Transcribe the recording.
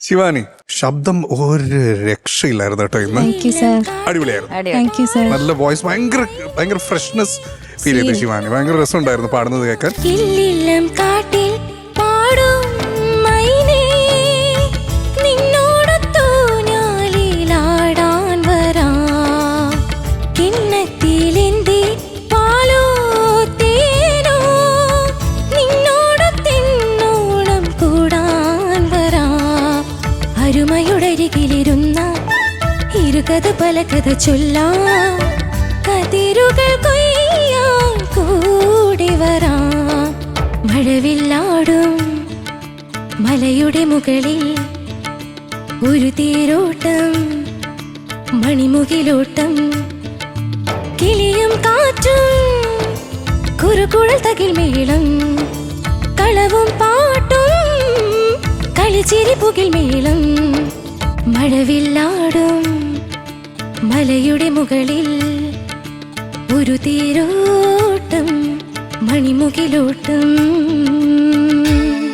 ശിവാനി, ശബ്ദം ഒരു രക്ഷയില്ലായിരുന്നു കേട്ടോ ഇന്ന്. അടിപൊളിയായിരുന്നു. നല്ല വോയിസ്, ഭയങ്കര ഫ്രഷ്നെസ് ഫീൽ ചെയ്തു ശിവാനി. ഭയങ്കര രസമുണ്ടായിരുന്നു പാടുന്നത് കേൾക്കാൻ. അരുമയുടരികിലിരുന്ന ഇരുകഥ പല കഥ ചൊല്ലാം, കതിരുകൾ കൊയ്യാൻ കൂടി വരാം. മഴവില്ലാടും മലയുടെ മുകളിൽ ഒരു തേരോട്ടം, മണിമുകിലോട്ടം, കിളിയും കാറ്റും കുറുകുഴൽ തകിൽ മേളം, കളവും പാട്ടും കളിച്ചിരി പുകിൽ മേളം. മഴവില്ലാടും മലയുടെ മുകളിൽ ഒരു തേരോട്ടം, മണിമുകിലോട്ടം.